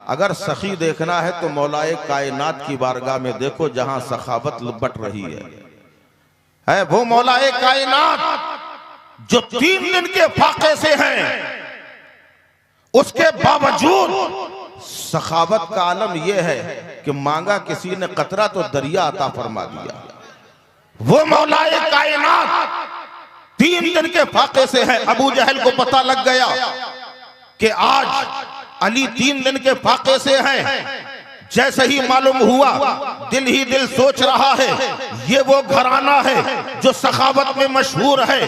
अगर सखी देखना है तो मौलाए कायनात की बारगाह में देखो, जहां सखावत बट रही है वो मौलाए कायनात जो 3 दिन के फाके से हैं, उसके बावजूद सखावत का आलम यह है कि मांगा किसी ने कतरा तो दरिया अता फरमा दिया। वो मौलाए कायनात 3 दिन के फाके से है। अबू जहल को पता लग गया कि आज अली 3 दिन के फाके से हैं। जैसे ही मालूम हुआ, दिल ही दिल सोच रहा है ये वो घराना है जो सखावत में मशहूर है,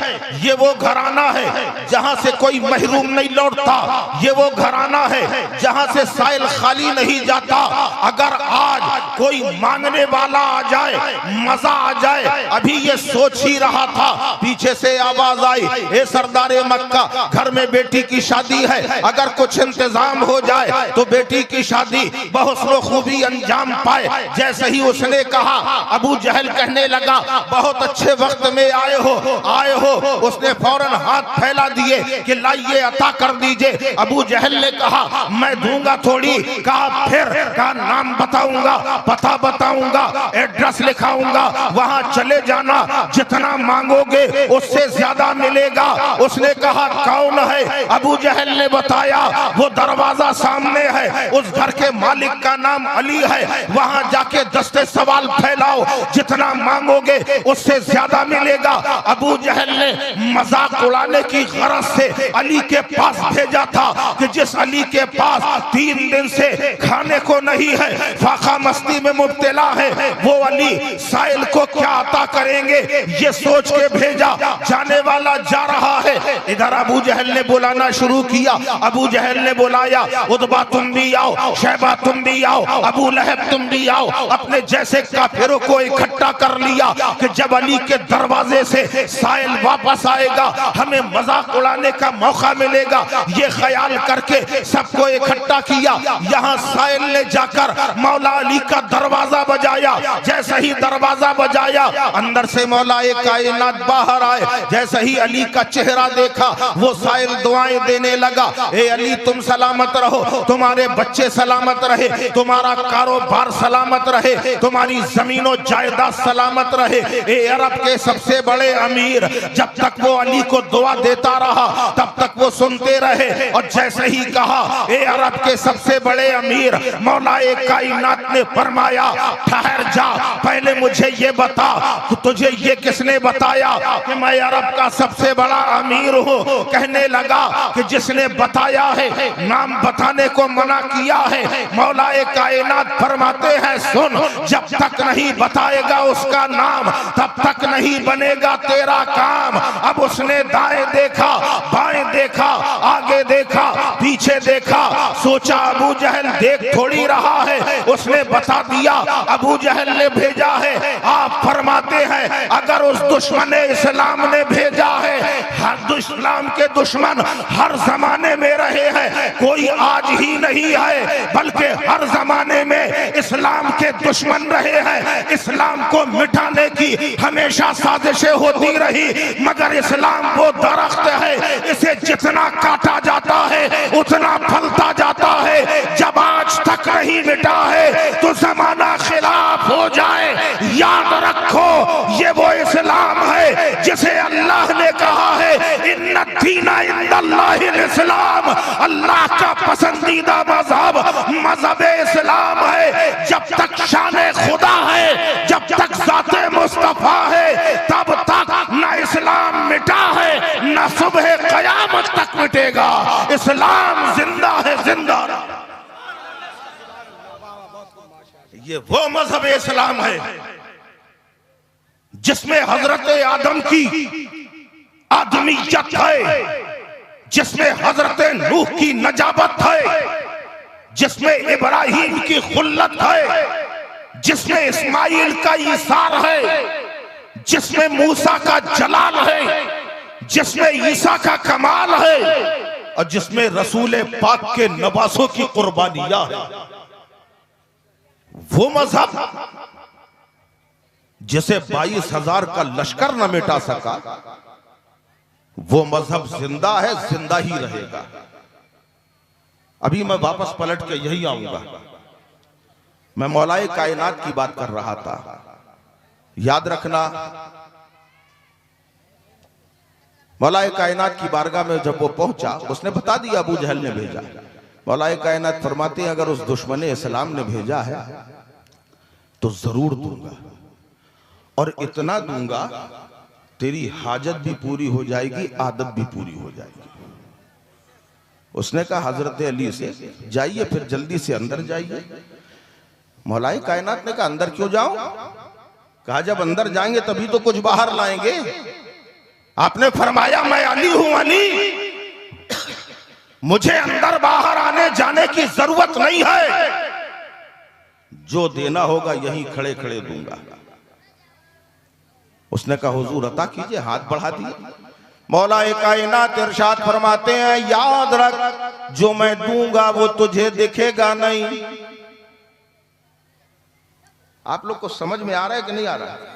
ये वो घराना है जहां से कोई महरूम नहीं लौटता, ये वो घराना है जहां से साइल खाली नहीं जाता। अगर आज कोई मांगने वाला आ जाए, मजा आ जाए। अभी ये सोच ही रहा था, पीछे से आवाज आई, ए सरदारे मक्का, घर में बेटी की शादी है, अगर कुछ इंतजाम हो जाए तो बेटी की शादी बहुत खूबी अंजाम पाए। जैसे ही उसने कहा, अबू जहल कहने लगा, बहुत अच्छे वक्त में आए हो। उसने फौरन हाथ फैला दिए कि लाइए अता कर दीजिए। अबू जहल ने कहा, मैं दूंगा थोड़ी। कहा फिर, कहा नाम बताऊंगा, पता बताऊंगा, एड्रेस लिखाऊंगा, वहां चले जाना, जितना मांगोगे उससे ज्यादा मिलेगा। उसने कहा कौन है? अबू जहल ने बताया, वो दरवाजा सामने है, उस घर के मालिक का नाम अली है, वहां जाके दस्ते सवाल फैलाओ, जितना मांगोगे उससे ज्यादा मिलेगा। अबू जहल ने मजाक उड़ाने की गरज से अली के पास भेजा था कि जिस अली के पास 3 दिन से खाने को नहीं है, फाका मस्ती में मुब्तला है, वो अली साइल को क्या अता करेंगे ये सोच के भेजा। जाने वाला जा रहा है, इधर अबू जहल ने बुलाना शुरू किया। अबू जहल ने बुलाया, उतबा तुम भी आओ, शैबा तुम भी आओ, अबू लहब तुम भी आओ। अपने जैसे काफिरों को इकट्ठा कर लिया कि जब अली के दरवाजे से साइल वापस आएगा हमें मजाक उड़ाने का मौका मिलेगा। ये ख्याल करके सबको इकट्ठा किया। यहाँ साइल ने जाकर मौला अली का दरवाजा बजाया। जैसे ही दरवाजा बजाया, अंदर से मौला कायनात बाहर आए। जैसे ही अली का चेहरा देखा, वो साइल दुआएं देने लगा, ए अली तुम सलामत रहो, तुम्हारे बच्चे सलामत रहे, तुम्हारा कारोबार सलामत रहे, तुम्हारी जमीनों जायदाद सलामत रहे। ए अरब के सबसे बड़े अमीर। जब तक वो अली को दुआ देता रहा तब तक वो सुनते रहे। और जैसे ही कहा ए अरब के सबसे बड़े अमीर, मौलाए कायनात ने फरमाया, ठहर जा, पहले मुझे ये बता, तुझे ये किसने बताया कि मैं अरब का सबसे बड़ा अमीर हूँ? कहने लगा कि जिसने बताया है, नाम बताने को मना किया है। मौलाए कायनात फरमाते हैं, सुन, जब तक नहीं बताएगा उसका नाम तब तक नहीं बनेगा तेरा काम। अब उसने दाएं देखा, बाएं देखा, आगे देखा, पीछे देखा, सोचा अबू जहल देख थोड़ी रहा है, उसने बता दिया। अबू जहल ने भेजा है। आप फरमाते हैं, अगर उस दुश्मन इस्लाम ने भेजा है, हर इस्लाम के दुश्मन हर जमाने में रहे हैं, कोई आज ही नहीं है बल्कि हर जमाने में इस्लाम के दुश्मन रहे हैं। इस्लाम को मिटाने की हमेशा साजिशें होती रही, मगर इस्लाम वो दरख्त है, इसे जितना काटा जाता है उतना फलता जाता है। जब आज तक नहीं मिटा है तो जमाना खिलाफ हो जाए। याद रखो, ये वो इस्लाम है जिसे अल्लाह ने कहा है, इन्ना दीना इंदल्लाहिल इस्लाम, अल्लाह का पसंदीदा मजहब मजहब इस्लाम है। जब तक शान खुदा है, जब तक ज़ाते मुस्तफा है, तब तक न इस्लाम मिटा है न सुबह कयामत तक मिटेगा। इस्लाम जिंदा है, जिंदा। ये वो मजहब इस्लाम है जिसमें हजरत आदम की आदमियत है, जिसमें हजरत नूह की नजाबत है, जिसमें इब्राहिम की खुल्लत है, जिसमें इस्माइल का ईसार है, जिसमें मूसा का जलाल है, जिसमें ईसा का कमाल है, और जिसमें रसूल पाक के नवासों की कुर्बानियां है। वो मजहब जिसे 22,000 का लश्कर न मिटा सका, वो मजहब जिंदा है, जिंदा ही रहेगा। अभी मैं वापस पलट के यही आऊंगा। मैं मौलाए कायनात की बात कर रहा था। याद रखना, मौलाए कायनात की बारगाह में जब वो पहुंचा, उसने बता दिया अबू जहल ने भेजा। मौलाए कायनात फरमाते हैं अगर उस दुश्मन इस्लाम ने भेजा है तो जरूर दूंगा, और इतना दूंगा तेरी हाजत भी पूरी हो जाएगी, आदत भी पूरी हो जाएगी। उसने कहा हजरत अली से जाइए, फिर जल्दी से अंदर जाइए। मौलाए कायनात ने कहा अंदर क्यों जाऊं? कहा जब अंदर जाएंगे तभी तो कुछ बाहर लाएंगे। आपने फरमाया मैं अली हूं, अली, मुझे अंदर बाहर आने जाने की जरूरत नहीं है, जो देना होगा यहीं खड़े खड़े दूंगा। उसने कहा हुजूर अता कीजिए, हाथ बढ़ा दिए। मौलाए कायनात इरशाद फरमाते हैं याद रख जो मैं दूंगा वो तुझे दिखेगा नहीं। आप लोग को समझ में आ रहा है कि नहीं आ रहा है?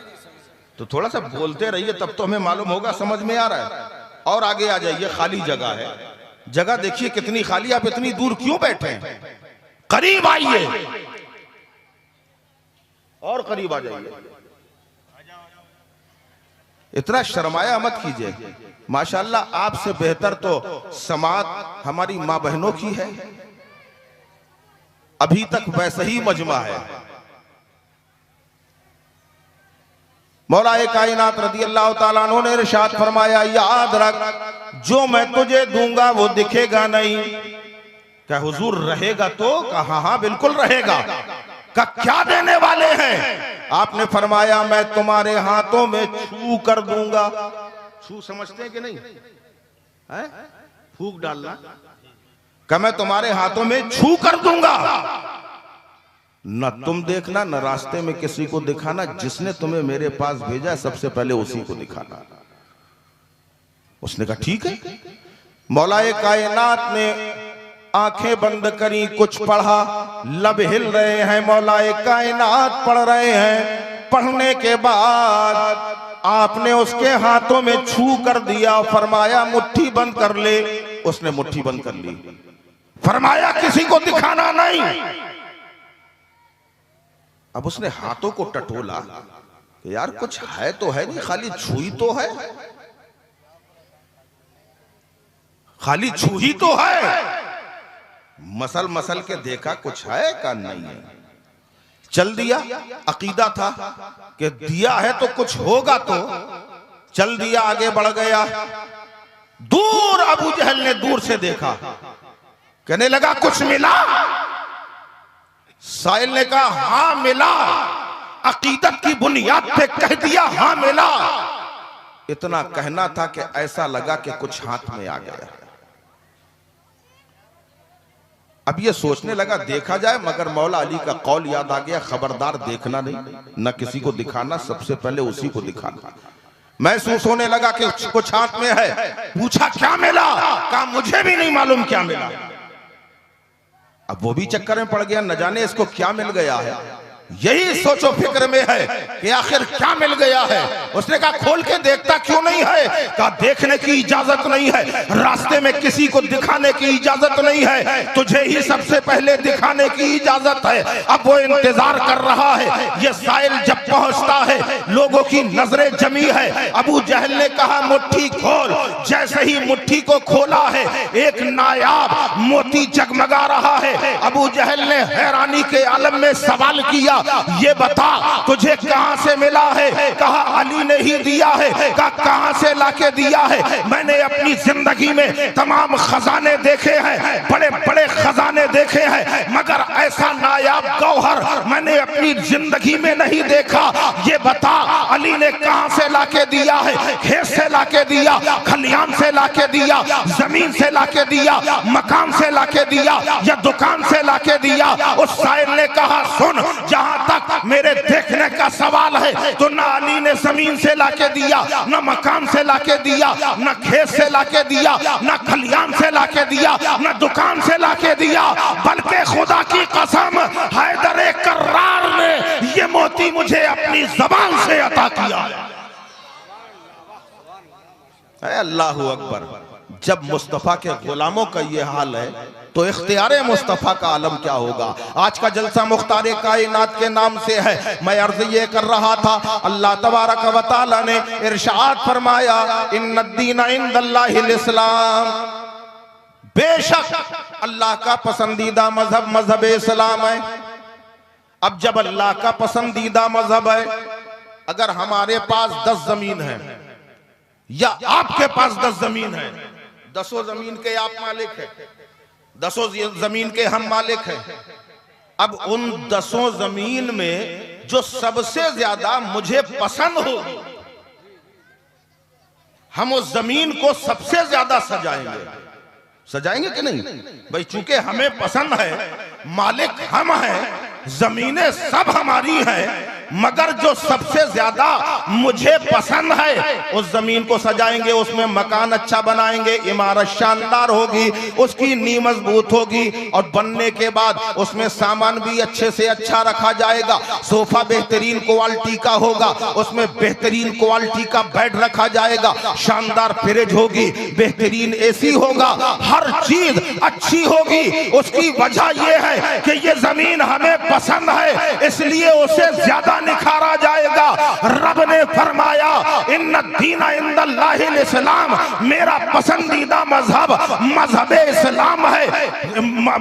तो थोड़ा सा बोलते रहिए, तब तो हमें मालूम होगा समझ में आ रहा है। और आगे आ जाइए, खाली जगह है, जगह देखिए कितनी खाली। आप इतनी दूर क्यों बैठे हैं? करीब आइए और करीब आ जाइए, इतना शर्माया मत कीजिए। माशाल्लाह आपसे बेहतर तो समात हमारी मां बहनों की है, अभी तक वैसा ही मजमा है। मौलाए कायनात रज़ी अल्लाह ताला अन्हु ने इरशाद फरमाया याद रख जो मैं तुझे दूंगा वो दिखेगा नहीं। क्या हुजूर रहेगा? तो कहा हाँ बिल्कुल रहेगा। का क्या देने वाले हैं? आपने फरमाया मैं तुम्हारे हाथों में छू कर दूंगा। छू समझते हैं कि नहीं है? फूंक डालना। क्या मैं तुम्हारे हाथों में छू कर दूंगा, न तुम देखना न रास्ते में किसी को दिखाना, जिसने तुम्हें मेरे पास भेजा सबसे पहले उसी को दिखाना। उसने कहा ठीक है। मौलाए कायनात ने आंखें बंद करी, कुछ पढ़ा, लब हिल रहे हैं, मौलाए कायनात पढ़ रहे हैं। पढ़ने के बाद आपने उसके हाथों में छू कर दिया, फरमाया मुट्ठी बंद कर ले। उसने मुट्ठी बंद कर ली, फरमाया किसी को दिखाना नहीं। अब उसने हाथों को टटोला कि यार कुछ है तो है नहीं, खाली छुई तो है, खाली छुई तो है। मसल मसल के देखा कुछ है का नहीं है, चल दिया। अकीदा था कि दिया है तो कुछ होगा, तो चल दिया, आगे बढ़ गया। दूर अबू जहल ने दूर से देखा, कहने लगा कुछ मिला? साहिल ने कहा हां मिला। अकीदत की बुनियाद पे कह दिया हां मिला। इतना कहना था कि ऐसा लगा कि कुछ हाथ में आ गया। अब ये सोचने लगा देखा जाए, मगर मौला अली का कौल याद आ गया, खबरदार देखना नहीं, न किसी को दिखाना, सबसे पहले उसी को दिखाना। महसूस होने लगा कि कुछ हाथ में है। पूछा क्या मिला? कहा मुझे भी नहीं मालूम क्या मिला। अब वो भी चक्कर में पड़ गया, न जाने इसको क्या मिल गया है। यही सोचो फिक्र में है कि आखिर क्या मिल गया है। उसने कहा खोल के देखता क्यों नहीं है? कहा देखने की इजाजत नहीं है, रास्ते में किसी को दिखाने की इजाजत नहीं है, तुझे ही सबसे पहले दिखाने की इजाजत है। अब वो इंतजार कर रहा है, ये साइल जब पहुंचता है लोगों की नजरें जमी है। अबू जहल ने कहा मुट्ठी खोल। जैसे ही मुट्ठी को खोला है, एक नायाब मोती जगमगा रहा है। अबू जहल ने हैरानी के आलम में सवाल किया ये बता तुझे कहां से मिला है? कहा अली ने ही दिया है। कहा कहां से लाके दिया है? मैंने अपनी जिंदगी में तमाम खजाने देखे हैं, बड़े बड़े खजाने देखे हैं, मगर ऐसा नायाब गौहर मैंने अपनी जिंदगी में नहीं देखा। ये बता अली ने कहां से लाके दिया है? खेत से लाके दिया, खलियान से लाके दिया, जमीन से लाके दिया, मकान से लाके दिया, या दुकान से लाके दिया? उस साहिल ने कहा सुन, जहां तक मेरे देखने का सवाल है तो ना अली ने जमीन से लाके दिया, ना मकान से लाके दिया, ना खेत से लाके दिया, ना खलियान से लाके दिया, ना दुकान से लाके दिया, बल्कि खुदा की कसम हैदर कर्रार ने ये मोती मुझे अपनी जबान से अता किया। अल्लाहू अकबर। जब मुस्तफ़ा के गुलामों का ये हाल है तो इख्तियारे मुस्तफ़ा का आलम क्या होगा। आज का जलसा मुख्तारे कायनात के नाम से है। मैं अर्ज ये कर रहा था, अल्लाह तबारक व तआला ने इरशाद फरमाया, इन्नद्दीन इंदल्लाहिल इस्लाम, बेशक अल्लाह का पसंदीदा मजहब मजहब इस्लाम है। अब जब अल्लाह का पसंदीदा मजहब है, अगर हमारे पास 10 जमीन है या आपके पास 10 जमीन है, 10 जमीन के आप मालिक है, 10 जमीन के हम मालिक हैं। अब उन 10 जमीन में जो सबसे ज्यादा मुझे पसंद होगी, हम उस जमीन को सबसे ज्यादा सजाएंगे कि नहीं भाई? चूंकि हमें पसंद है, मालिक हम हैं, जमीनें सब हमारी हैं, मगर जो सबसे ज्यादा मुझे पसंद है उस जमीन को सजाएंगे, उसमें मकान अच्छा बनाएंगे, इमारत शानदार होगी, उसकी नींव मजबूत होगी और बनने के बाद उसमें सामान भी अच्छे से अच्छा रखा जाएगा। सोफा बेहतरीन क्वालिटी का होगा, उसमें बेहतरीन क्वालिटी का बेड रखा जाएगा, शानदार फ्रिज होगी, बेहतरीन एसी होगा, हर चीज अच्छी होगी। उसकी वजह यह है कि ये जमीन हमें पसंद है, इसलिए उसे ज्यादा निखारा जाएगा। रब ने फरमाया, इन्नद्दीन इंदल्लाहिल इस्लाम, मेरा पसंदीदा मजहब मजहब इस्लाम है,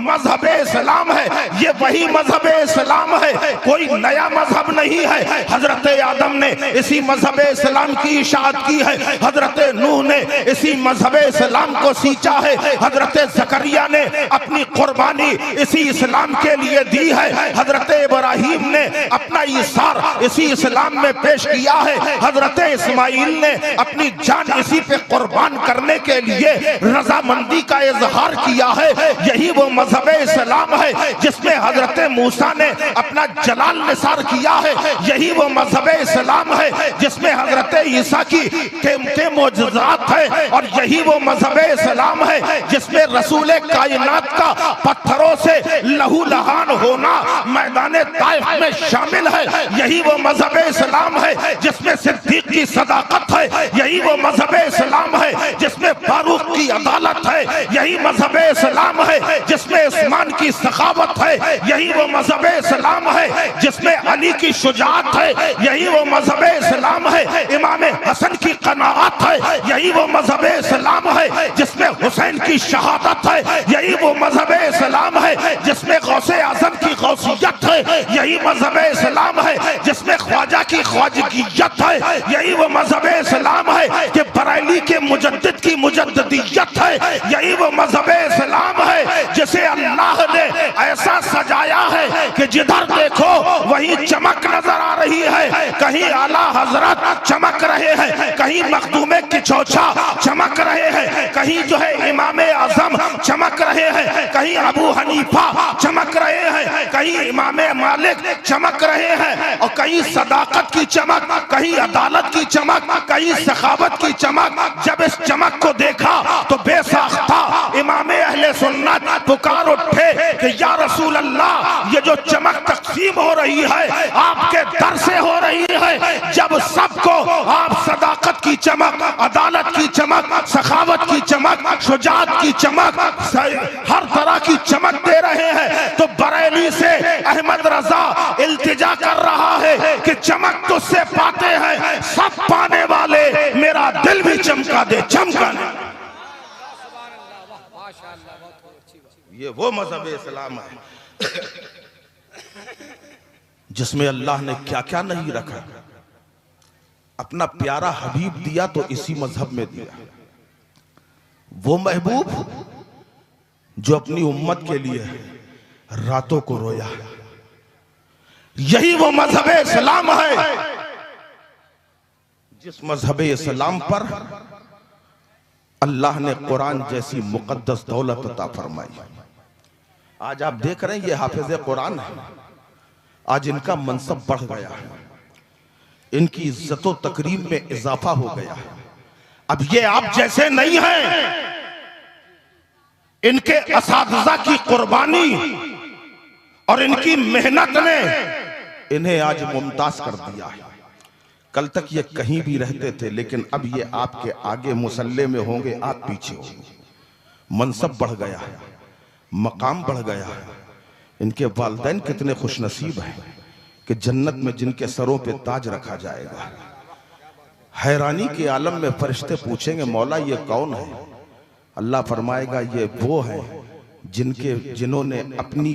मजहब इस्लाम है। ये वही मजहब इस्लाम है, कोई नया मजहब नहीं है। हजरत आदम ने इसी मजहब इस्लाम की इशाअत की है, हजरत नूह ने इसी मजहब इस्लाम को सींचा है, हजरत जकरिया ने अपनी कुर्बानी इसी इस्लाम के लिए दी है, हजरत इब्राहिम ने अपना ईसार इसी इस्लाम में पेश किया है, हजरत इस्माइल ने अपनी जान इसी पे कुर्बान करने के लिए रजामंदी का इजहार किया है। यही वो मजहब इस्लाम है जिसमें हजरत मूसा ने अपना जलाल निसार किया है। यही वो मजहब इस्लाम है जिसमें हजरत ईसा के मोजज़ात है, और यही वो मजहब इस्लाम है जिसमें रसूल कायनात का पत्थरों से लहू लहान होना मैदान ताइफ में शामिल है। यही वो मजहब इस्लाम है जिसमें सिद्दीक की सदाकत है। यही वो मजहब इस्लाम है जिसमें फारूक की अदालत है। यही मजहब इस्लाम है जिसमें उस्मान की सखावत है। यही वो मजहब इस्लाम है जिसमें अली की शुजाअत है। यही वो मजहब इस्लाम है इमाम हसन की कनाअत है। यही वो मजहब इस्लाम है जिसमें हुसैन की शहादत है। यही वो मजहब इस्लाम है जिसमें गौसे आजम की गौसियत है। यही मजहब इस्लाम है जिसमें ख्वाजा की ख्वाजगियत है। यही वो मजहब इस्लाम है कि बरेली के मुजद्दिद की मुजद्दिदियत है। यही वो मजहब इस्लाम है जिसे अल्लाह ने ऐसा सजाया है कि जिधर देखो वही चमक नजर आ रही है। कहीं आला हजरत चमक रहे हैं, कहीं मखदूमे की चौछा चमक रहे हैं, कहीं जो है इमाम आजम चमक रहे हैं, कहीं अबू हनीफा चमक रहे हैं, कहीं इमाम मालिक चमक रहे हैं, और कहीं सदाकत की चमक, कहीं अदालत की चमक, कहीं सखावत की चमक। जब इस चमक को देखा तो बेसाख्ता इमाम अहले सुन्नत पुकार उठे कि या रसूल अल्लाह, ये जो चमक तकसीम हो रही है आपके दर से हो रही है। जब सबको आप सदाकत की चमक, अदालत की चमक, सखावत की चमक, शुजाअत की चमक, हर तरह की चमक दे रहे हैं, तो बरेली से अहमद रजा इल्तिजा कर रहा है कि चमक तुझसे पाते हैं सब पाने वाले, मेरा दिल भी चमका दे, चमका दे। ये वो मजहब इस्लाम है जिसमें अल्लाह ने क्या क्या नहीं रखा। अपना प्यारा हबीब दिया तो इसी मजहब में दिया। वो महबूब जो अपनी उम्मत के लिए रातों को रोया, यही वो मजहब इस्लाम है जिस मजहब इस्लाम पर अल्लाह ने कुरान जैसी मुकद्दस दौलत अता फरमाई। आज आप देख रहे हैं ये हाफिज कुरान है, आज इनका मनसब बढ़ गया है, इनकी इज्जत तकरीम में इजाफा हो गया है। अब ये आप जैसे नहीं हैं, इनके असातिज़ा की कुर्बानी और इनकी मेहनत ने इन्हें आज मुमताज कर दिया है। कल तक ये कहीं भी रहते थे, लेकिन अब ये आपके आगे मुसल्ले में होंगे, आप पीछे होंगे। मनसब बढ़ गया है, मकाम बढ़ गया है। इनके वालिदैन कितने खुशनसीब हैं कि जन्नत में जिनके सरों पे ताज रखा जाएगा। हैरानी के आलम में फरिश्ते पूछेंगे, मौला ये कौन है? अल्लाह फरमाएगा, ये वो है जिन्होंने अपनी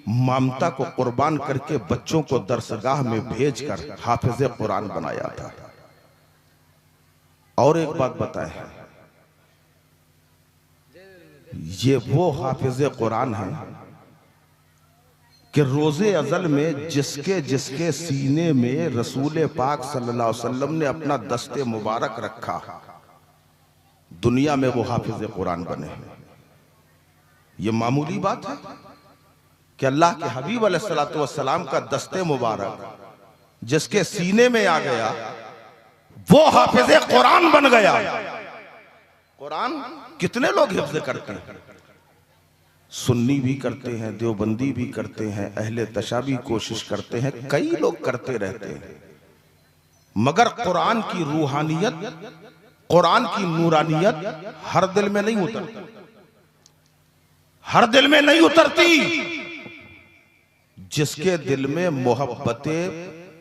ममता को कुर्बान करके बच्चों को दरसगाह में भेजकर हाफिज कुरान बनाया था। और एक बात बताएं, ये वो हाफिज कुरान है कि रोजे अजल में जिसके जिसके सीने में रसूल पाक सल्लल्लाहु अलैहि वसल्लम ने अपना दस्ते मुबारक रखा, दुनिया में वो हाफिज कुरान बने। ये मामूली बात है कि अल्लाह के हबीब अलैहिस्सलातु वस्सलाम का दस्ते मुबारक जिसके सीने में आ गया, वो हाफिज कुरान बन गया। कुरान कितने लोग हिफ्ज करते हैं? सुन्नी भी करते हैं, देवबंदी भी करते हैं, अहले तशा भी कोशिश करते हैं, कई लोग करते रहते हैं, मगर कुरान की रूहानियत, कुरान की नूरानियत हर दिल में नहीं उतरती, हर दिल में नहीं उतरती। जिसके दिल में मोहब्बते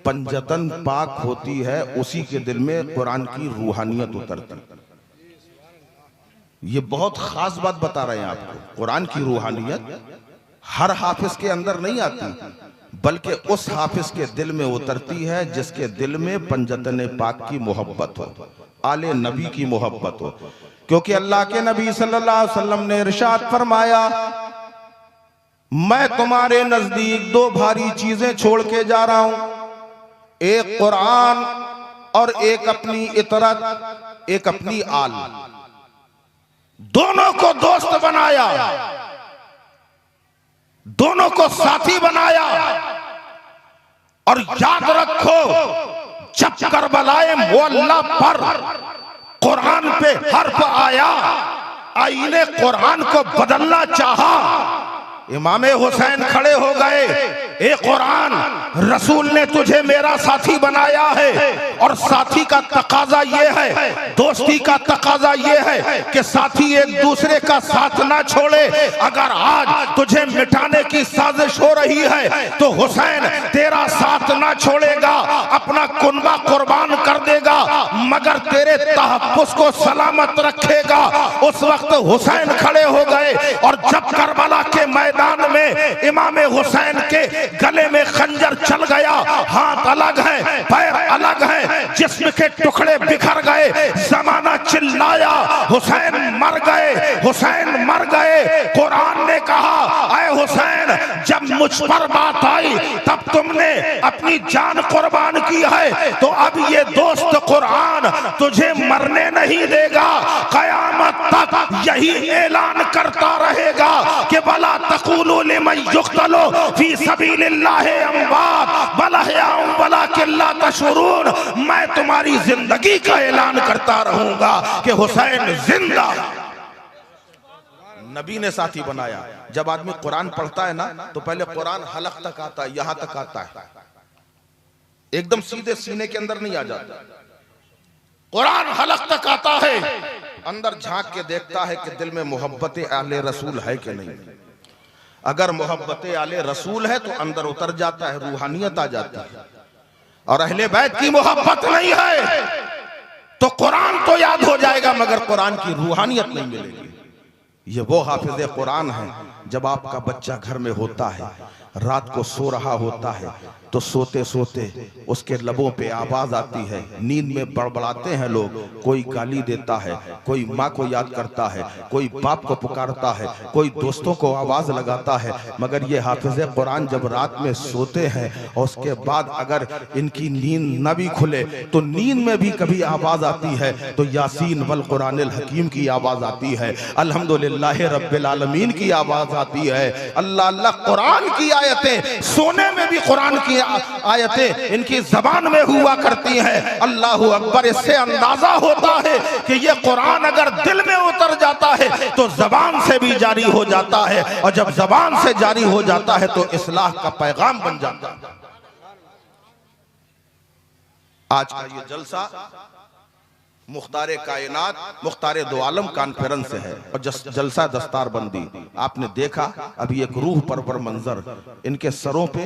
पंजतन पाक होती है, उसी के दिल में कुरान की रूहानियत उतरती। ये बहुत खास बात बता रहे हैं आपको। कुरान की रूहानियत हर हाफिज के अंदर नहीं आती, बल्कि उस हाफिज के दिल में उतरती है जिसके दिल में पंजतन पाक की मोहब्बत हो, आले नबी की मोहब्बत हो। क्योंकि अल्लाह के नबी सल्लल्लाहु अलैहि वसल्लम ने इरशाद फरमाया, मैं तुम्हारे नजदीक दो भारी चीजें छोड़ के जा रहा हूं, एक कुरान और एक अपनी इतरत, एक अपनी आल। दोनों को दोस्त बनाया, दोनों को साथी बनाया। और याद रखो, जब करबलाए मुअल्ला पर कुरान पे हर्फ आया, आईने कुरान को बदलना चाहा, इमाम हुसैन खड़े हो गए, ए कुरान, रसूल ने तुझे मेरा साथी बनाया है, और साथी का तकाजा ये है, दोस्ती का तकाजा ये है कि साथी एक दूसरे का साथ ना छोड़े। अगर आज तुझे मिटाने की साजिश हो रही है तो हुसैन तेरा साथ ना छोड़ेगा, अपना कुनबा कुर्बान कर देगा, मगर तेरे तहफ्फुज़ को सलामत रखेगा। उस वक्त हुसैन खड़े हो गए, और जब करबला के मैदान में इमाम हुसैन के गले में खंजर चल गया, हाथ अलग है, पैर अलग है, जिस्म के टुकड़े बिखर गए, जमाना चिल्लाया, हुसैन मर गए, हुसैन मर गए। कुरान ने कहा, ऐ हुसैन, जब मुझ पर बात आई तब तुमने अपनी जान कुर्बान की है, तो अब ये दोस्त कुरान तुझे मरने नहीं देगा, कयामत तक यही ऐलान करता रहेगा कि वला तक़ूलू लिमन युक़्तलू फी सबीलिल्लाहि अमवात बल अहयाउन वलाकिन ला तशऊरून। मैं तुम्हारी जिंदगी का ऐलान करता रहूंगा कि हुसैन जिंदा। नबी ने साथी बनाया। जब आदमी कुरान पढ़ता है ना, तो पहले कुरान हलक तक आता है, यहां तक आता है, एकदम सीधे सीने के अंदर नहीं आ जाता। कुरान हलक तक आता है, अंदर झांक के देखता है कि दिल में मोहब्बत आले रसूल है कि नहीं। अगर मोहब्बत आले रसूल है तो अंदर उतर जाता है, रूहानियत आ जाती है। और अहले बैत की मोहब्बत नहीं है तो कुरान तो याद हो जाएगा, मगर कुरान की रूहानियत नहीं मिलेगी। ये वो हाफिज कुरान है, जब आपका बच्चा घर में होता है, रात को सो रहा होता है, तो सोते सोते उसके लबों पे आवाज आती है, नींद में बड़बड़ाते हैं लोग, कोई गाली देता है, कोई माँ को याद करता है, कोई बाप को पुकारता है, कोई दोस्तों को आवाज लगाता है, मगर ये हाफिज कुरान जब रात में सोते हैं और उसके बाद अगर इनकी नींद न भी खुले तो नींद में भी कभी आवाज आती है, तो यासीन वल कुरानिल हकीम की आवाज आती है, अल्हम्दुलिल्लाह रब्बिल आलमीन की आवाज आती है। अल्लाह अल्लाह कुरान की आयतें, सोने में भी कुरान की आयतें इनकी जबान में हुआ करती हैं। अल्लाह अकबर। इससे अंदाजा होता है कि ये कुरान अगर दिल में उतर जाता है तो जबान से भी जारी हो जाता है, और जब जबान से जारी हो जाता है तो इस्लाह का पैगाम बन जाता है। आज का ये जलसा मुख्तारे कायनात मुख्तारे दो आलम कॉन्फ्रेंस से है और जलसा दस्तार बंदी। आपने देखा अभी एक रूह परवर मंजर, इनके सरों पे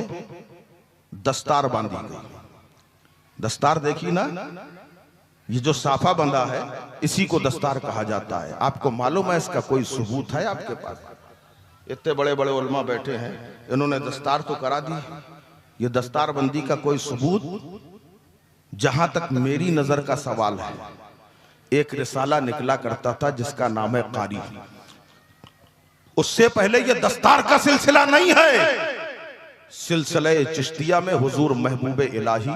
दस्तार बांधी गई। दस्तार देखी ना, ये जो साफा बंधा है इसी को दस्तार कहा जाता है। आपको मालूम है इसका कोई सबूत है आपके पास? इतने बड़े बड़े उलमा बैठे हैं, इन्होंने दस्तार तो करा दी, ये दस्तार बंदी का कोई सबूत? जहां तक मेरी नजर का सवाल है, एक रिसाला निकला करता था जिसका नाम है कारी। उससे पहले ये दस्तार का सिलसिला नहीं है। सिलसिला चिश्तिया में हुजूर महबूब इलाही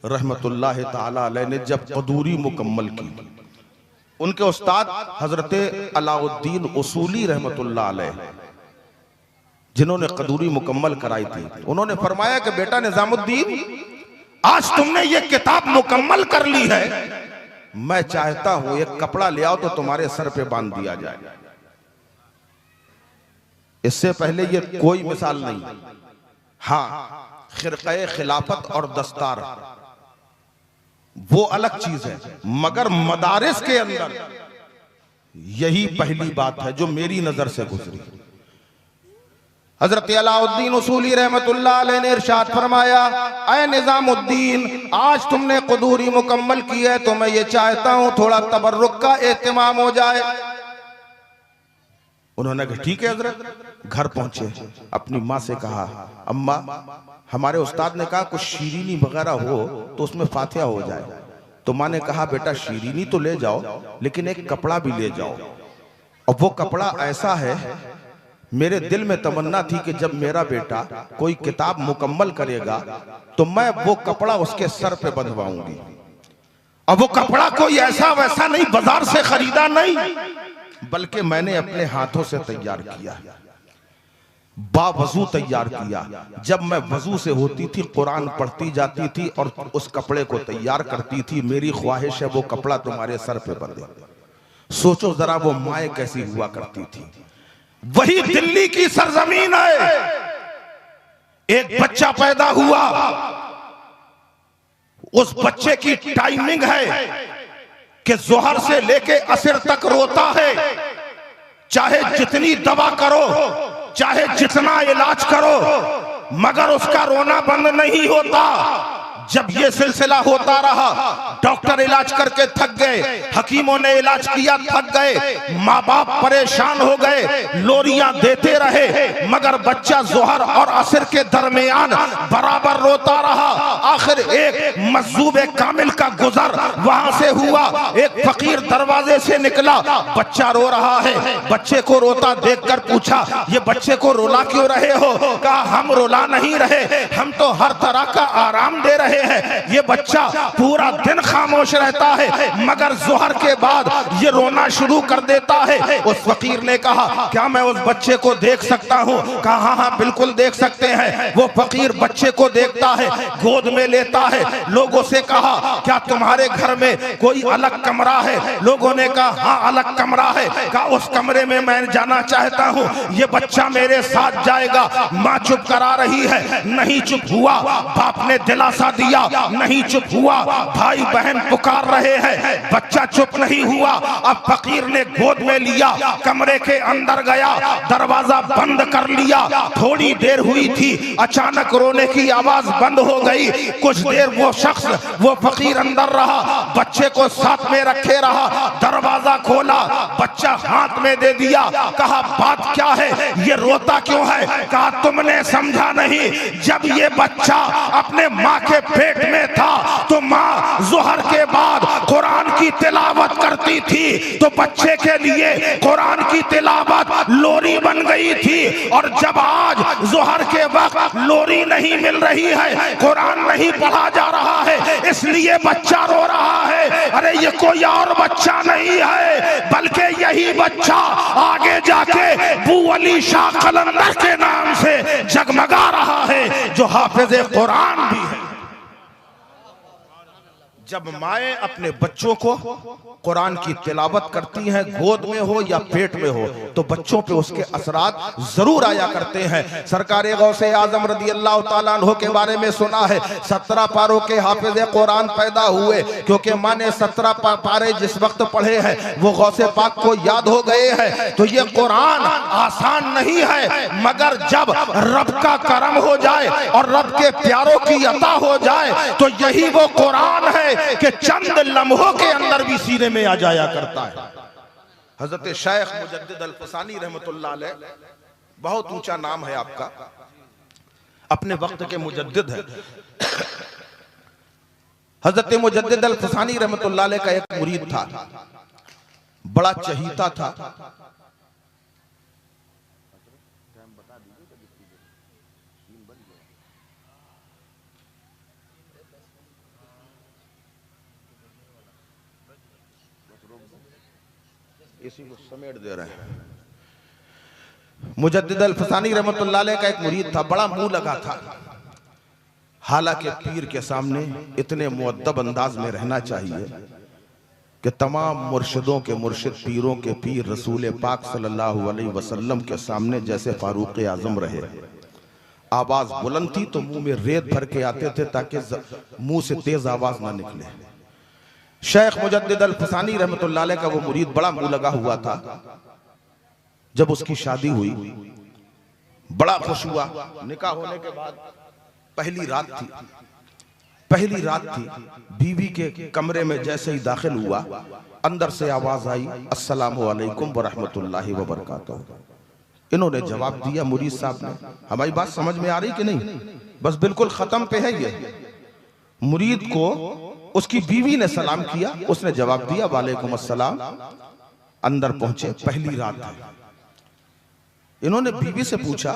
रहमतुल्लाह ताला अलैह ने जब कदूरी मुकम्मल की, उनके उस्ताद हजरत अलाउद्दीन उसूली रहमतुल्लाह अलैह जिन्होंने कदूरी मुकम्मल कराई थी, उन्होंने फरमाया कि बेटा निजामुद्दीन, आज तुमने ये किताब मुकम्मल कर ली है, मैं चाहता हूं एक कपड़ा ले आओ तो तुम्हारे सर पे बांध दिया जाए। इससे पहले ये कोई मिसाल नहीं। हाँ, खिरक़े खिलाफत और दस्तार वो अलग चीज है, मगर मदारिस के अंदर यही पहली बात है जो मेरी नजर से गुजरी। हजरत अलाउद्दीन उसूली रहमतुल्लाह अलैह ने इरशाद फरमाया, ऐ निजामुद्दीन, आज तुमने कदूरी मुकम्मल की है तो मैं ये चाहता हूं थोड़ा तबर्रुक का एहतमाम हो जाए। उन्होंने कहा ठीक है हजरत। घर पहुंचे, अपनी माँ से कहा, अम्मा हमारे उस्ताद ने कहा कुछ शीरीनी वगैरह हो तो उसमें फातिहा हो जाए। तो माँ ने कहा बेटा शीरीनी तो ले जाओ लेकिन एक कपड़ा भी ले जाओ, और वो कपड़ा ऐसा है, मेरे दिल में तमन्ना थी कि जब मेरा बेटा कोई किताब मुकम्मल करेगा तो मैं वो कपड़ा उसके सर पे बंधवाऊंगी। अब वो कपड़ा कोई ऐसा वैसा नहीं, बाजार से खरीदा नहीं, बल्कि मैंने अपने हाथों से तैयार किया, बावजू तैयार किया। जब मैं वजू से होती थी कुरान पढ़ती जाती थी और उस कपड़े को तैयार करती थी। मेरी ख्वाहिश है वो कपड़ा तुम्हारे सर पे बंधे। सोचो जरा वो माए कैसी हुआ करती थी। वही दिल्ली की सरजमीन है, एक बच्चा पैदा हुआ, उस बच्चे की टाइमिंग है कि जोहर से लेके असर तक रोता है। चाहे जितनी दवा करो, चाहे जितना इलाज करो, मगर उसका रोना बंद नहीं होता। जब ये सिलसिला होता रहा, डॉक्टर इलाज करके थक गए, हकीमों ने इलाज किया, थक गए, माँ बाप परेशान हो गए, लोरियां देते रहे, मगर बच्चा जोहर और असर के दरमियान बराबर रोता रहा। आखिर एक मजदूब कामिल का गुजर वहां से हुआ, एक फकीर दरवाजे से निकला, बच्चा रो रहा है। बच्चे को रोता देखकर पूछा, ये बच्चे को रुला क्यों रहे हो? कहा हम रुला नहीं रहे, हम तो हर तरह का आराम दे रहे हैं। ये बच्चा पूरा दिन खामोश रहता है, मगर जोहर के बाद ये रोना शुरू कर देता है। उस फकीर ने कहा, क्या मैं उस बच्चे को देख सकता हूँ? कहा हाँ हाँ बिल्कुल देख सकते हैं। वो फकीर बच्चे को देखता है, गोद में लेता है। लोगों से कहा, क्या तुम्हारे घर में कोई अलग कमरा है? लोगों ने कहा हाँ अलग कमरा है। कहा उस कमरे में मैं जाना चाहता हूँ, ये बच्चा मेरे साथ जाएगा। माँ चुप करा रही है, नहीं चुप हुआ। बाप ने दिलासा दिया, नहीं चुप हुआ। भाई बहन पुकार रहे हैं, बच्चा चुप नहीं हुआ। अब फकीर ने गोद में लिया, कमरे के अंदर गया, दरवाजा बंद कर लिया। थोड़ी देर हुई थी, अचानक रोने की आवाज बंद हो गई। कुछ देर वो शख्स, वो फकीर अंदर रहा, बच्चे को साथ में रखे रहा। दरवाजा खोला, बच्चा हाथ में दे दिया। कहा बात क्या है, ये रोता क्यों है? कहा तुमने समझा नहीं, जब ये बच्चा अपने माँ के पेट में था तो माँ जोहर के बाद कुरान की तिलावत करती थी, तो बच्चे के लिए कुरान की तिलावत लोरी बन गई थी। और जब आज जोहर के वक्त लोरी नहीं मिल रही है, कुरान नहीं पढ़ा जा रहा है, इसलिए बच्चा रो रहा है। अरे ये कोई और बच्चा नहीं है, बल्कि यही बच्चा आगे जाके बू अली शाह कलंदर के नाम से जगमगा रहा है, जो हाफिज कुरान भी है। जब माएँ अपने बच्चों को कुरान की तिलावत करती हैं, गोद में हो या पेट में हो, तो बच्चों पे उसके असरात जरूर आया करते हैं। सरकार गौसे आजम रदी अल्लाह ताला अन्हु के बारे में सुना है, 17 पारों के हाफिज कुरान पैदा हुए, क्योंकि माँ ने 17 पारे जिस वक्त पढ़े हैं वो गौसे पाक को याद हो गए हैं। तो ये कुरान आसान नहीं है, मगर जब रब का करम हो जाए और रब के प्यारों की अता हो जाए तो यही वो कुरान है कि चंद लम्हों के अंदर भी सीने में आ जाया करता है। हजरत शेख मुजद्दिद अल-फसानी रहमतुल्लाह अलैह, बहुत ऊंचा नाम है आपका, अपने वक्त के मुजद्दिद है। हजरत मुजद्दिद अल-फसानी रहमतुल्लाह अलैह का एक मुरीद था, बड़ा चहीता था। इसी को समेट दे रहे हैं। मुजद्दिद अल-फसानी रहमतुल्लाह अलैह का एक मुरीद था, बड़ा मुंह लगा था। हालांकि पीर के सामने इतने मुअद्दब अंदाज में रहना चाहिए कि तमाम मुर्शिदों के मुर्शिद, पीरों के पीर रसूल पाक सल्लल्लाहु अलैहि वसल्लम के सामने जैसे फारूक आजम रहे। आवाज बुलंद थी तो मुंह में रेत भर के आते थे ताकि मुंह से तेज आवाज ना निकले। शेख मुजद्दिद अल-फसानी रहमतुल्लाह अलैह का वो मुरीद बड़ा मुंह लगा हुआ था। जब उसकी शादी हुई बड़ा खुश हुआ। निकाह होने के बाद पहली रात थी, बीवी के कमरे में जैसे ही दाखिल हुआ, अंदर से आवाज आई, अस्सलामु अलैकुम व रहमतुल्लाहि व बरकातहू। इन्होंने जवाब दिया, मुरीद साहब ने, हमारी बात समझ में आ रही कि नहीं? बस बिल्कुल खत्म पे है ये। मुरीद को उसकी बीवी ने सलाम किया, उसने जवाब दिया वालेकुम अस्सलाम। अंदर पहुंचे, पहली रात है। इन्होंने बीवी से पूछा,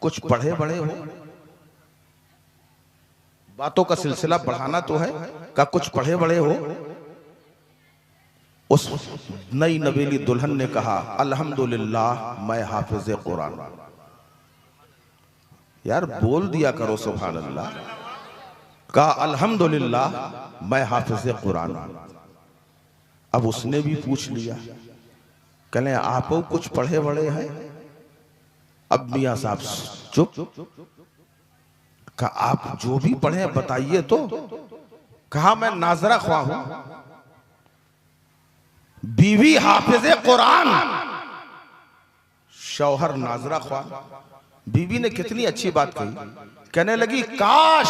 कुछ पढ़े बड़े हो? बातों का सिलसिला बढ़ाना तो है, का कुछ पढ़े बड़े हो? उस नई नवेली दुल्हन ने कहा, अल्हम्दुलिल्लाह मैं हाफिज कुरान। यार बोल दिया करो सुभान अल्लाह। कहा अल्हम्दुलिल्लाह मैं हाफिज कुरान। अब उसने भी पूछ लिया, कहले आप कुछ पढ़े बड़े हैं? अब मियां साहब चुप। कहा आप जो भी पढ़े बताइए तो। कहा मैं नाजरा ख्वाह हूं। बीवी हाफिज कुरान, शौहर नाजरा ख्वाह। बीवी ने कितनी अच्छी बात कही। कहने लगी, काश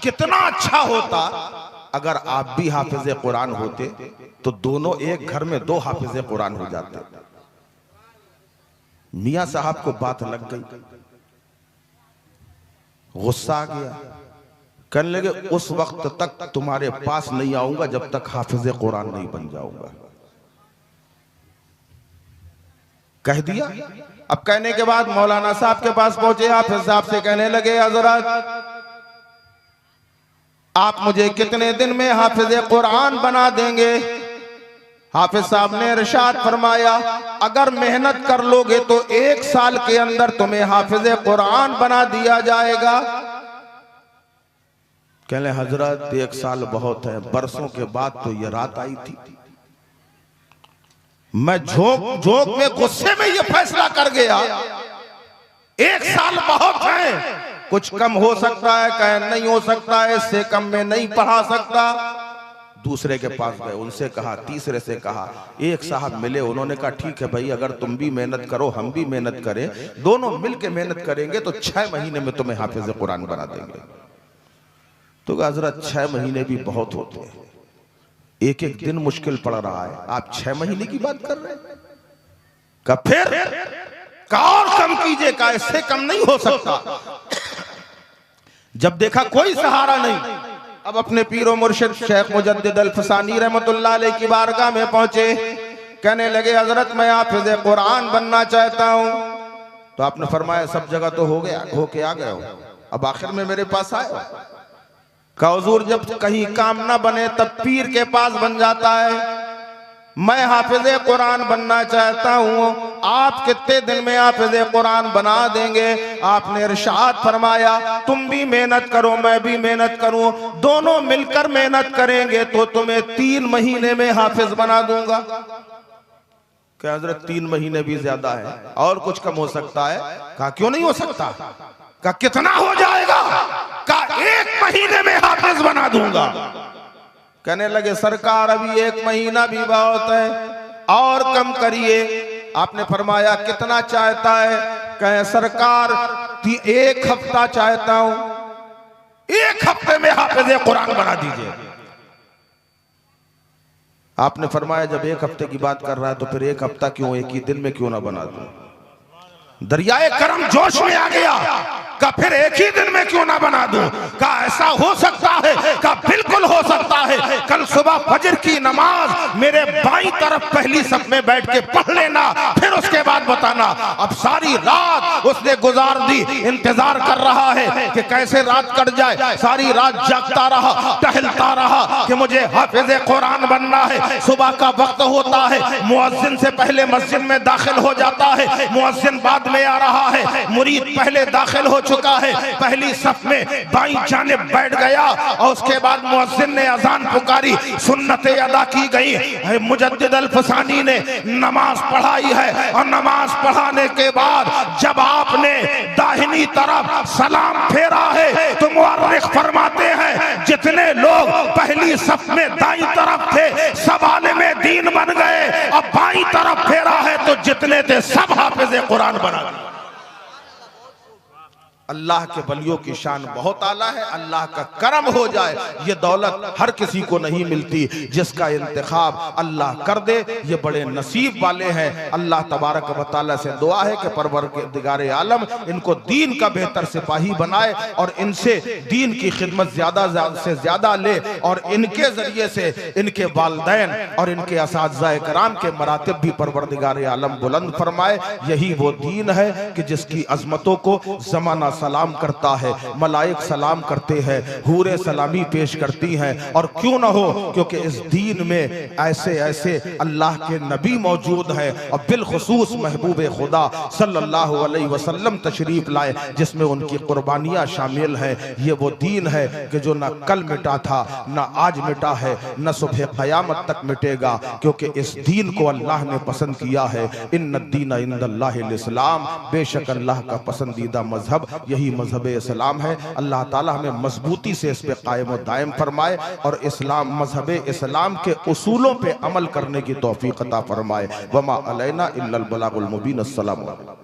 कितना अच्छा होता अगर आप भी हाफिज कुरान होते तो दोनों एक घर में 2 हाफिज कुरान हो जाते। मियां साहब को बात लग गई, गुस्सा आ गया। कहने लगे, उस वक्त तक तुम्हारे पास नहीं आऊंगा जब तक हाफिज कुरान नहीं बन जाऊंगा। कह दिया। अब कहने के बाद मौलाना साहब के पास पहुंचे, हाफिज साहब से कहने लगे, हजरत आप मुझे कितने दिन में हाफिज कुरान बना देंगे? हाफिज साहब ने इरशाद फरमाया, अगर मेहनत कर लोगे तो 1 साल के अंदर तुम्हें हाफिज कुरान बना दिया जाएगा। कहले हजरत 1 साल बहुत है, बरसों के बाद तो ये रात आई थी। मैं झोंक में गुस्से में ये फैसला कर गया, 1 साल बहुत है, कुछ कम हो सकता है। कहे नहीं हो सकता है, इससे कम में नहीं पढ़ा सकता। दूसरे के पास गए, उनसे कहा, तीसरे से कहा। एक साहब मिले, उन्होंने कहा ठीक है भाई, अगर तुम भी मेहनत करो हम भी मेहनत करें, दोनों मिलकर मेहनत करेंगे तो 6 महीने में तुम्हें हाफिज कुरान बना देंगे। तो हजरत 6 महीने भी बहुत होते हैं, एक एक दिन मुश्किल पड़ रहा है, आप 6 महीने की बात कर रहे हैं? का फिर और कम कीजिए, का इससे कम नहीं हो सकता। जब देखा कोई सहारा नहीं, अब अपने पीरो मुर्शिद शेख मुजद्दिद अल-फसानी रहमतुल्लाह अलैह की बारगाह में पहुंचे। कहने लगे, हजरत मैं हाफिज कुरान बनना चाहता हूं। तो आपने फरमाया, सब जगह तो हो गया, होके आ गए हो, अब आखिर में मेरे पास आए हो। कहा हुजूर, जब कहीं काम ना बने तब पीर के पास बन जाता है। मैं हाफिज़े कुरान बनना चाहता हूँ, आप कितने दिन में हाफिज़े कुरान बना देंगे? आपने इरशाद फरमाया तुम भी मेहनत करो मैं भी मेहनत करूँ, दोनों मिलकर मेहनत करेंगे तो तुम्हें 3 महीने में हाफिज बना दूंगा। क्या हजरत 3 महीने भी ज्यादा है, और कुछ कम हो सकता है? कहा क्यों नहीं हो सकता? कहा कितना हो जाएगा? कहा 1 महीने में हाफिज बना दूंगा। कहने लगे सरकार अभी 1 महीना भी बहुत है, और कम करिए। आपने फरमाया कितना चाहता है? कहे सरकार 1 हफ्ता चाहता हूं, 1 हफ्ते में हाफिज़े कुरान बना दीजिए। आपने फरमाया जब 1 हफ्ते की बात कर रहा है तो फिर 1 हफ्ता क्यों, 1 ही दिन में क्यों ना बना दूं? दरियाए करम जोश में आ गया। का फिर 1 ही दिन में क्यों ना बना दूं? का ऐसा हो सकता है? का बिल्कुल हो सकता है। कल सुबह फजर की नमाज मेरे बाईं तरफ पहली सफ में बैठ के पढ़ लेना, फिर उसके बाद बताना। अब सारी रात उसने गुजार दी, इंतजार कर रहा है कि कैसे रात कट जाए। सारी रात जागता रहा, टहलता रहा कि मुझे हाफिज़े कुरान बनना है। सुबह का वक्त होता है, मुअज्जिन से पहले मस्जिद में दाखिल हो जाता है, मुअज्जिन बाद में आ रहा है, मुरीद पहले दाखिल हो चुका है, पहली सफ में बाईं जानिब बैठ गया और उसके बाद मुअज्जिन ने अजान पुकारी, सुन्नतें अदा की गई। मुजद्दिद अल-फसानी ने नमाज पढ़ाई है और नमाज पढ़ाने के बाद जब आपने दाहिनी तरफ सलाम फेरा है तो मुअर्रिख फरमाते हैं जितने लोग पहली सफ में दाईं तरफ थे सब आलिमे दीन बन गए, अब बाईं तरफ फेरा है तो जितने थे सब हाफिज़े कुरान बना दिए। अल्लाह के वलियों की शान बहुत आला है। अल्लाह का करम हो जाए, ये दौलत हर किसी को नहीं मिलती। जिसका इंतखाब अल्लाह कर दे ये बड़े नसीब वाले हैं। अल्लाह तबारक व तआला से दुआ है कि परवरदिगारे आलम इनको दीन का बेहतर सिपाही बनाए और इनसे दीन की खिदमत ज्यादा से ज्यादा ले और इनके जरिए से इनके वालिदैन और इनके असातिज़ा कराम के मरातिब भी परवरदिगारे आलम बुलंद फरमाए। यही वो दीन है कि जिसकी अजमतों को ज़माना सलाम करता है, मलाइक सलाम करते हैं, हूरे सलामी पेश करती हैं। और क्यों ना हो, क्योंकि इस दीन में ऐसे ऐसे अल्लाह के नबी मौजूद हैं और बिलखुसूस महबूब खुदा सल्लल्लाहु अलैहि वसल्लम तशरीफ लाए जिसमें उनकी कुर्बानियां शामिल हैं। ये वो दीन है कि जो ना कल मिटा था, ना आज मिटा है, न सुबह क़यामत तक मिटेगा, क्योंकि इस दीन को अल्लाह ने पसंद किया है। इन्नद्दीन इंदल्लाहिल इस्लाम, बेशक अल्लाह का पसंदीदा मजहब यही मजहब इस्लाम है। अल्लाह ताला हमें मजबूती से इस पे कायम और दायम फरमाए और इस्लाम मजहब इस्लाम के उसूलों पे अमल करने की तौफीक अता फरमाए। वमा अलैना इल्लल बलागुल मुबीन। अस्सलामु अलैकुम।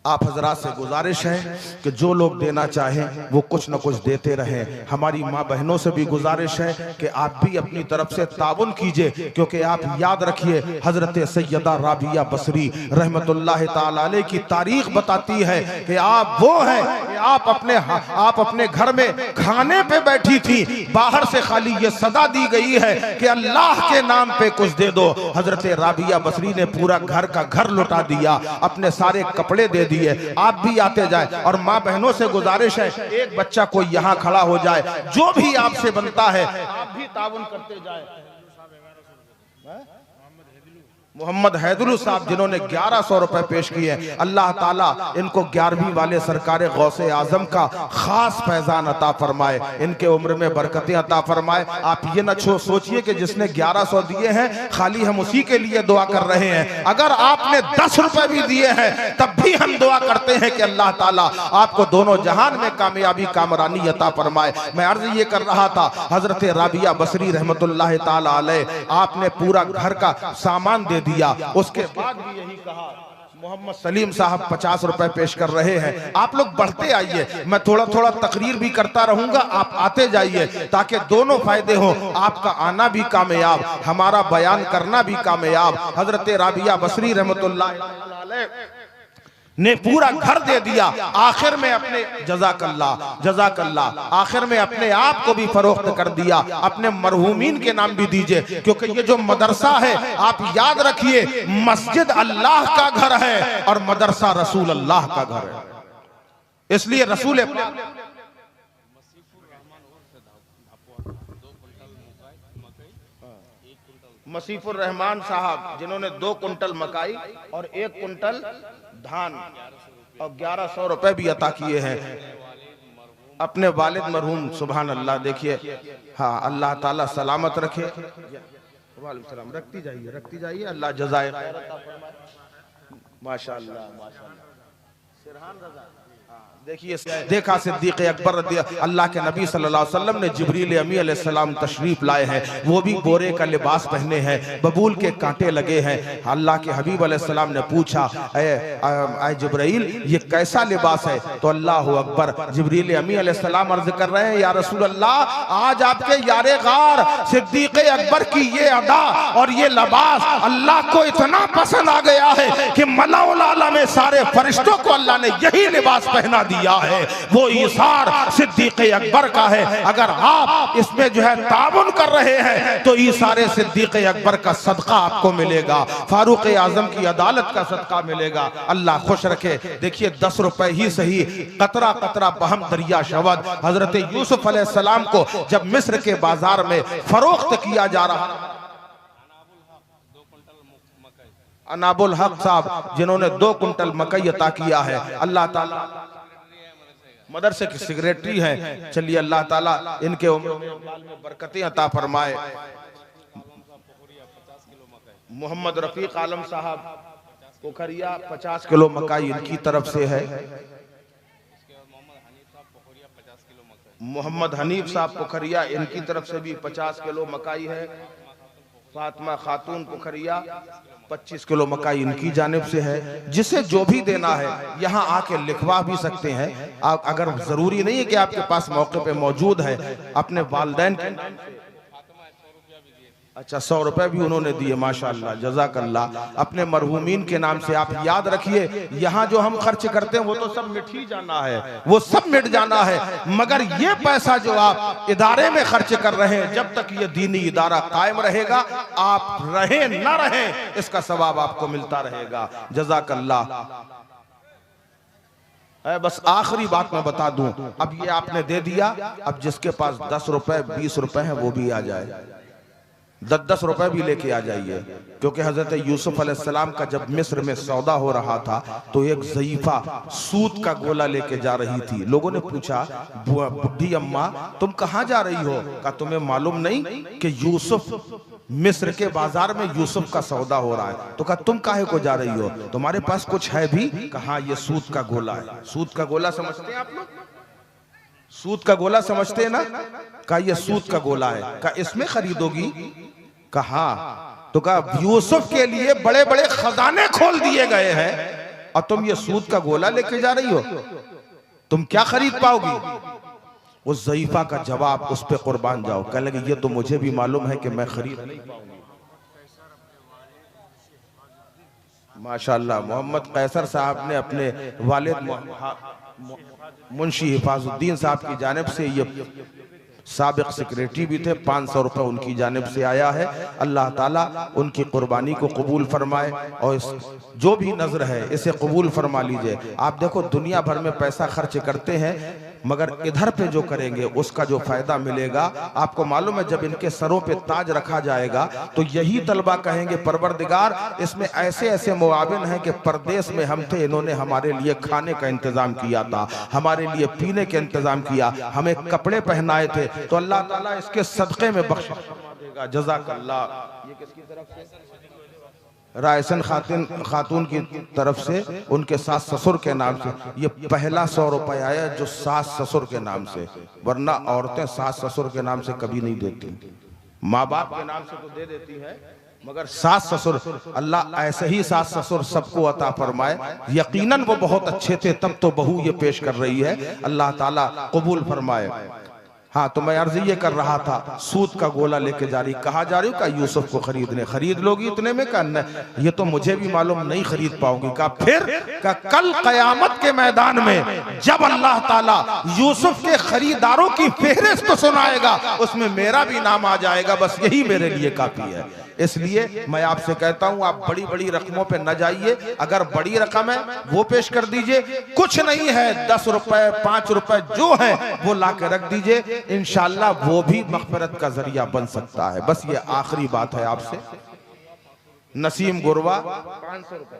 आप हजरात से गुजारिश है कि जो लोग देना चाहें वो कुछ न कुछ देते रहें। हमारी माँ बहनों से भी गुजारिश है कि आप भी अपनी तरफ से ताउन कीजिए, क्योंकि आप याद रखिए हजरत सैयदा राबिया बसरी रहमतुल्लाह ताला अलैह की तारीख बताती है कि आप वो हैं कि आप अपने घर में खाने पे बैठी थी, बाहर से खाली ये सदा दी गई है कि अल्लाह के नाम पे कुछ दे दो। हजरत राबिया बसरी ने पूरा घर का घर लुटा दिया, अपने सारे कपड़े दे दिए। आप भी आते जाए और माँ बहनों से गुजारिश है एक बच्चा कोई यहाँ खड़ा हो जाए, जो भी आपसे बनता है आप भी ताउन करते जाए। मोहम्मद हैदुलू साहब जिन्होंने 1100 रुपए पेश किए, अल्लाह ताला इनको 11वीं वाले सरकार गौसे आजम का खास फैजान अता फरमाए, इनके उम्र में बरकतें अता फरमाए। आप ये न सोचिए कि जिसने 1100 दिए हैं खाली हम उसी के लिए दुआ कर रहे हैं। अगर आपने 10 रुपए भी दिए हैं तब भी हम दुआ करते हैं कि अल्लाह ताला आपको दोनों जहान में कामयाबी कामरानी अता फरमाए। मैं अर्ज ये कर रहा था, हजरत राबिया बसरी रहमतुल्लाह ताला अलैह आपने पूरा घर का सामान दे दिया, उसके बाद भी यही कहा। मोहम्मद सलीम साहब 50 रुपए पेश कर रहे हैं। आप लोग बढ़ते आइए, मैं थोड़ा थोड़ा तकरीर भी करता रहूंगा, आप आते जाइए ताकि दोनों फायदे हो, आपका आना भी कामयाब, हमारा बयान करना भी कामयाब। हजरत राबिया बसरी रहमतुल्लाह अलैह ने पूरा घर दे दिया, आखिर में अपने जज़ाकल्लाह आखिर में अपने आप को भी फरोख्त कर दिया, अपने मरहूमीन के नाम भी दीजिए, क्योंकि ये जो मदरसा है आप याद रखिए मस्जिद अल्लाह का घर है और मदरसा रसूल अल्लाह का घर है। इसलिए रसूल मसीफुर रहमान साहब जिन्होंने 2 कुंटल मकाई और 1 कुंटल धान और 1100 रुपए भी अता किए हैं अपने वालिद मरहूम। सुभान अल्लाह। देखिए, हाँ, अल्लाह ताला सलामत रखे। वालेकुम सलाम। रखती जाइए, अल्लाह जज़ाए खैर अता फरमाए। माशाअल्लाह माशाअल्लाह। सिरहान रज़ा। देखिए, देखा सिद्दीक़ अकबर अल्लाह के नबी सल्लल्लाहु अलैहि वसल्लम ने जिब्रील अमी अलैहिस्सलाम तशरीफ लाए हैं, वो भी बोरे का लिबास पहने हैं, बबूल के कांटे लगे हैं। अल्लाह के हबीब अलैहिस्सलाम ने पूछा, ऐ जिब्रील, ये कैसा लिबास है? तो अल्लाह अकबर, जिब्रील अमी अलैहिस्सलाम अर्ज कर रहे हैं, या रसूल अल्लाह, आज आपके यारे गार सिद्दीक़ अकबर की ये अदा और ये लिबास अल्लाह को इतना पसंद आ गया है कि मलाउल आला में सारे फरिश्तों को अल्लाह ने यही लिबास पहना दिया है। वो ईसार सिद्दीक़ अकबर का है। अगर आप इसमें जो है ताबुन कर रहे हैं तो ईसारे सिद्दीक़ अकबर का सदका आपको मिलेगा, फारूक आजम की अदालत का सदका मिलेगा। अल्लाह खुश रखे। देखिए, 10 रुपए ही सही, कतरा कतरा बहम दरिया शवद। हजरत यूसुफ अलैहिस्सलाम को जब मिस्र के बाजार में फरोख्त किया जा रहा, अनाबुल हक साहब जिन्होंने 2 कुंटल मकई अता किया है, अल्लाह ताला मदरसे के सेक्रेटरी हैं। चलिए, अल्लाह ताला इनके उम्र में बरकतें अता फरमाए। मोहम्मद रफीक आलम साहब पोखरिया 50 किलो मकाई इनकी तरफ से है। मोहम्मद हनीफ साहब पोखरिया, इनकी तरफ से भी 50 किलो मकाई है। फातिमा खातून पोखरिया 25 किलो मकाई इनकी जानिब से है। जिसे जो भी देना है यहाँ आके लिखवा भी सकते हैं आप, अगर जरूरी नहीं है कि आपके पास मौके पे मौजूद है। अपने वालिदैन के नाम से, अच्छा, 100 रुपए भी उन्होंने दिए, माशाअल्लाह, जज़ाकल्लाह। अपने मरहूमीन के नाम से आप याद रखिए, यहाँ जो हम खर्च करते हैं वो तो सब मिट ही जाना है, वो सब मिट जाना है, मगर ये पैसा जो आप इदारे में खर्च कर रहे हैं, जब तक ये दीनी इदारा कायम रहेगा, आप रहें ना रहें, इसका सवाब आपको मिलता रहेगा। जज़ाकल्लाह। बस आखिरी बात मैं बता दूं, अब ये आपने दे दिया, अब जिसके पास 10 रुपए 20 रुपए है वो भी आ जाए, 10-10 रुपए भी लेके आ जाइए। क्योंकि हजरत यूसुफ अलैहिस्सलाम का जब मिस्र में सौदा हो रहा था तो एक ज़ईफा सूत का गोला लेके जा रही थी। लोगों ने पूछा, बुढ़ी अम्मा तुम कहाँ जा रही हो? कहा, तुम्हें मालूम नहीं कि यूसुफ मिस्र के बाजार में यूसुफ का सौदा हो रहा है? तो कहा, तुम काहे को जा रही हो? तुम्हारे पास कुछ है भी? कहा, ये सूत का गोला है। सूत का गोला समझते हैं आप लोग? सूत का गोला समझते हैं ना? कहा, ये सूत का गोला है। कहा, इसमें खरीदोगी? कहा, तो कहा, यूसुफ के लिए बड़े बड़े खजाने खोल दिए गए हैं और तुम ये सूत का गोला लेके जा रही हो, तुम क्या खरीद पाओगी? उस ज़ईफा का जवाब, उस पे कुर्बान जाओ। कहने लगे, ये तो मुझे भी मालूम है कि मैं खरीद नहीं पाऊंगी। माशाअल्लाह, मोहम्मद कैसर साहब ने अपने वालिद मुंशी हिफाजुद्दीन साहब की जानिब से, ये साबिक सेक्रेटरी भी थे, 500 रुपए उनकी जानिब से आया है। अल्लाह ताला उनकी कुर्बानी को कबूल फरमाए और जो भी नजर है इसे कबूल फरमा लीजिए। आप देखो, दुनिया भर में पैसा खर्च करते हैं, मगर इधर पे जो करेंगे उसका जो फायदा मिलेगा, आपको मालूम है, जब इनके सरों पे ताज रखा जाएगा तो यही तलबा कहेंगे, परवरदिगार, इसमें ऐसे ऐसे मुआविन हैं कि परदेश में हम थे, इन्होंने हमारे लिए खाने का इंतजाम किया था, हमारे लिए पीने के इंतजाम किया, हमें कपड़े पहनाए थे, तो अल्लाह ताला इसके सदक़े में बख्शिश देगा। जज़ाकल्लाह। ये किसकी तरफ से? रायसन खातून की तरफ से, उनके सास ससुर के नाम से ये पहला 100 रुपए आया, जो सास ससुर के नाम से, वरना औरतें सास ससुर के नाम से कभी नहीं देती। माँ बाप के नाम से तो दे देती है, मगर सास ससुर, अल्लाह ऐसे ही सास ससुर सबको अता फरमाए। यकीनन वो बहुत अच्छे थे, तब तो बहू ये पेश कर रही है, अल्लाह ताला कबूल फरमाए। हाँ, तो मैं अर्ज ये कर रहा था, सूत का गोला लेके जा रही, कहा जा रही हूँ? का यूसुफ को खरीदने। खरीद लोगी इतने में? का ये तो मुझे भी मालूम, नहीं खरीद पाऊंगी। का फिर? का कल कयामत के मैदान में जब अल्लाह ताला यूसुफ के खरीदारों की फेहरिस्त सुनाएगा, उसमें मेरा भी नाम आ जाएगा, बस यही मेरे लिए काफी है। इसलिए मैं आपसे कहता हूं आप बड़ी बड़ी रकमों पे न जाइए। अगर बड़ी रकम है वो पेश कर दीजिए, कुछ नहीं है 10 रुपए 5 रुपए जो है वो ला के रख दीजिए, इंशाअल्लाह वो भी मग़फ़िरत का जरिया बन सकता है। बस ये आखिरी बात है आपसे। नसीम गुरवा 500 रुपए,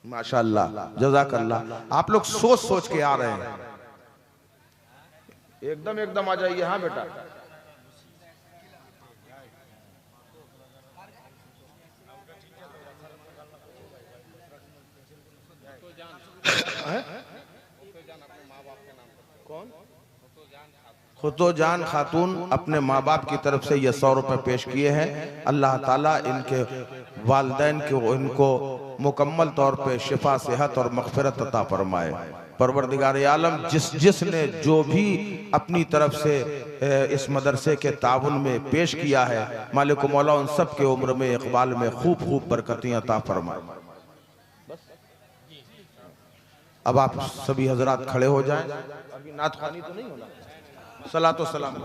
माशाअल्लाह, जज़ाकल्लाह। आप लोग सोच सोच के आ रहे हैं, एकदम आ जाइए। हाँ बेटा, खुतोजान खातून अपने माँ बाप की तरफ से ये 100 रुपए पेश किए हैं। अल्लाह ताला इनके वालिदैन को इनको मुकम्मल तौर पे शिफा सेहत और मग़फ़िरत अता फरमाए। परवरदिगार आलम जिसने जो भी अपनी तरफ से इस मदरसे के ताउन में पेश किया है, मालिक मौला उन सब के उम्र में इक़बाल में खूब खूब बरकतें अता फरमाए। अब आप सभी हजरात खड़े हो जाएं। अभी नात ख़वानी तो नहीं होना। सलातो सलाम।